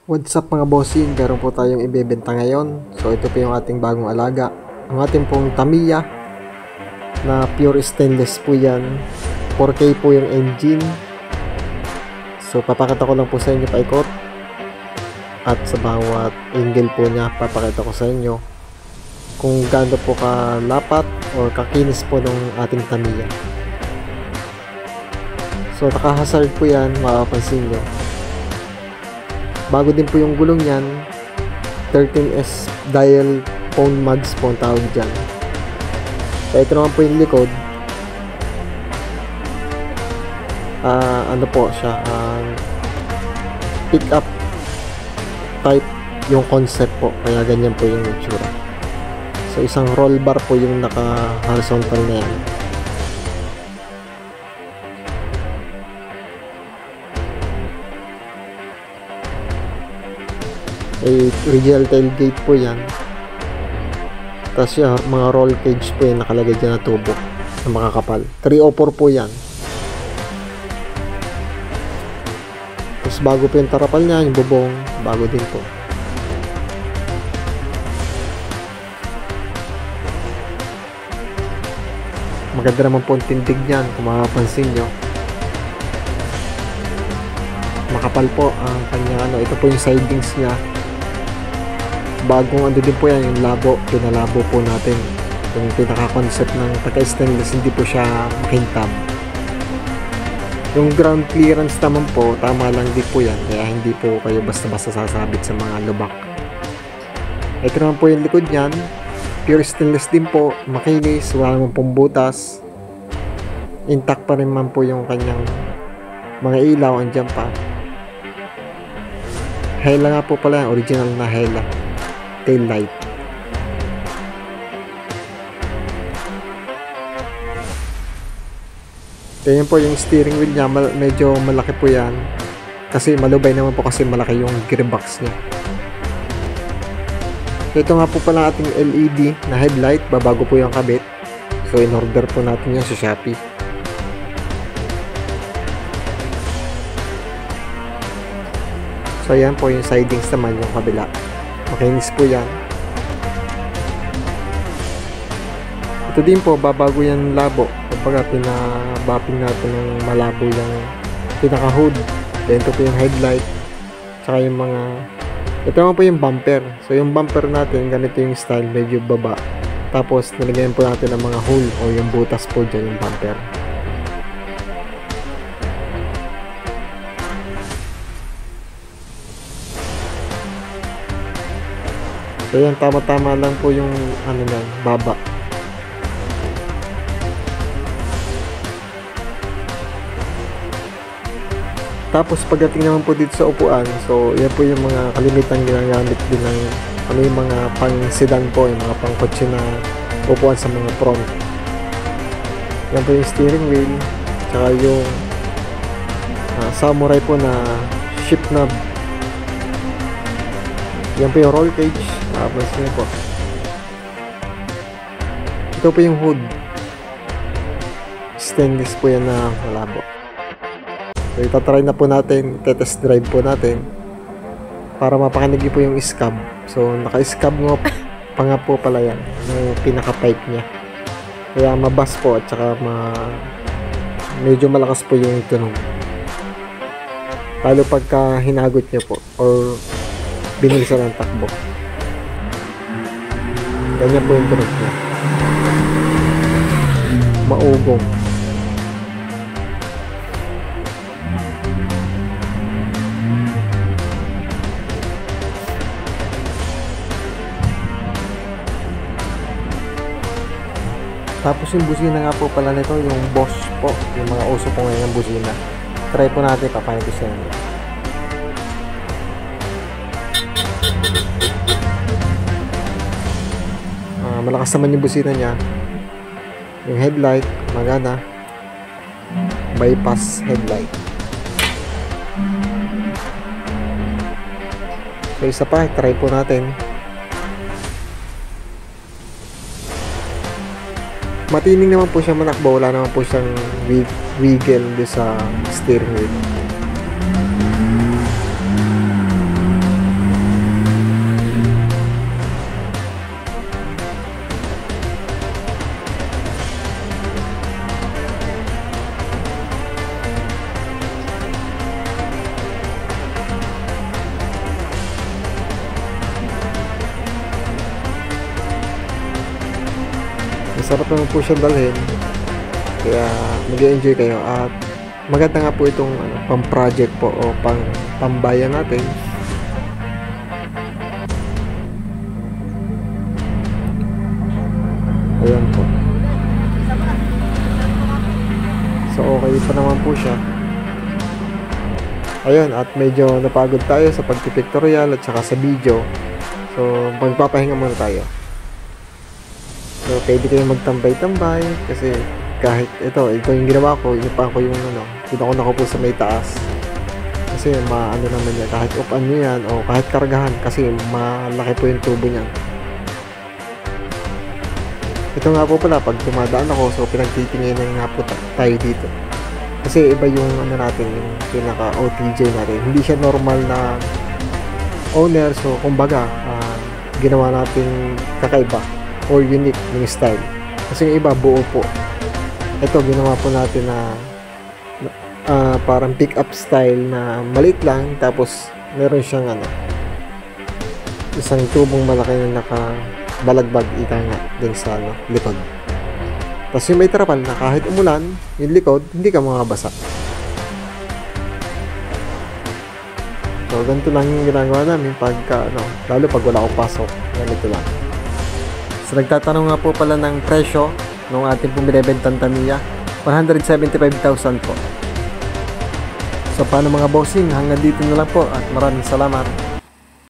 What's up mga bossing, meron po tayong ibebenta ngayon. So ito po yung ating bagong alaga. Ang ating pong Tamiya na pure stainless po yan. 4K po yung engine. So papakita ko lang po sa inyo paikot. At sa bawat angle po niya papakita ko sa inyo kung gaano po kalapat o kakinis po ng ating Tamiya. So naka-hazard po yan, mapapansin nyo. Bago din po yung gulong yan, 13S dial phone mods po ang tawag dyan. So ito naman po yung likod. Ano po siya, pick up type yung concept po, kaya ganyan po yung itsura. So isang roll bar po yung naka horizontal na yan. Original tailgate po yan. Tapos yung mga roll cage po yan nakalagay dyan na tubo na makakapal. 304 po yan. Tapos bago po yung tarapal niya, yung bubong bago din po. Maganda naman po ang tindig niyan kung makapansin nyo. Makapal po ang kanyang ito po yung sidings niya. Bagong din po yan, yung labo, pinalabo po natin. Yung pinaka-concept ng pagka-stainless, hindi po siya makintab. Yung ground clearance naman po, tama lang din po yan, kaya hindi po kayo basta-basta sasabit sa mga lubak. Ito naman po yung likod niyan, pure stainless din po, makinis, wala naman pong butas. Intact pa rin man po yung kanyang mga ilaw, andyan pa. Hela nga po pala, original na hela. Tail light. Ganyan po yung steering wheel niya, medyo malaki po yan kasi malubay naman po kasi malaki yung gearbox niya. Ito nga po pala ating LED na headlight, babago po yung kabit. So in order po natin yan sa Shopee. So yan po yung sidings naman, yung kabila. Makinis po yan. Ito din po, babago yan labo. Kapag pinabapping natin ng malabo yung pinaka-hood. Then ito po yung headlight. Tsaka yung mga... Ito naman po yung bumper. So yung bumper natin, ganito yung style, medyo baba. Tapos nilagyan po natin ng mga hole o yung butas po dyan yung bumper. So yan, tama-tama lang po yung ano na, baba. Tapos pagdating naman po dito sa upuan, so yan po yung mga kalimitang ginagamit din ng yung mga pang sedan po, yung mga pang kotse na upuan sa mga front. Yan po yung steering wheel, tsaka yung samurai po na shift knob. Yan po yung roll cage. Pansin po. Ito po yung hood. Stainless po yan na malabo. So itatry na po natin, test drive po natin para mapakanigi po yung scab. So naka-scab nga pa nga po pala yan, yung pinaka-pipe niya. Kaya mabas po at saka medyo malakas po yung tunog. Lalo pagka hinagot niyo po or binilisan ng takbo. Ganyan po yung tunog niya. Maugong. Tapos yung busina nga po pala nito, yung Boss po. Yung mga uso po ngayon ng busina. Try po natin, papahin ko sa inyo. Malakas naman yung busina niya. Yung headlight magana, bypass headlight. So isa pa, try po natin. Matining naman po siya manakbo, wala naman po siyang wiggle sa steering wheel. masarap naman po siya dalhin, kaya mag-enjoy kayo. At maganda nga po itong pang project po o pambayan natin. Ayan po. So okay pa naman po siya. Ayun, at medyo napagod tayo sa pagpipictorial at saka sa video. So magpapahinga muna tayo. So pwede kayong magtambay-tambay kasi kahit ito yung ginawa ko, inupan ko yung doon ako po sa may taas. Kasi maano naman yan, kahit upan nyo yan o kahit kargahan kasi malaki po yung tubo niyan. Ito nga po pala, pag dumadaan ako, so pinagtitinginan nga po tayo dito. Kasi iba yung natin, yung pinaka OTJ natin. Hindi siya normal na owner, so kumbaga, ginawa natin kakaiba or unique yung style. Kasi yung iba, buo po. Ito, ginawa po natin na parang pick-up style na maliit lang, tapos meron siyang isang tubong malaki na balagbag ika nga dun sa likod. Tapos yung may trapal na kahit umulan, yung likod, hindi ka mababasa. So, ganito lang yung ginagawa namin pagka, lalo pag wala akong pasok. Ganito lang. So, nagtatanong nga po pala ng presyo ng ating binibentang Tamiya. 175,000 po. So, paano mga bossing? Hanggang dito na lang po at maraming salamat.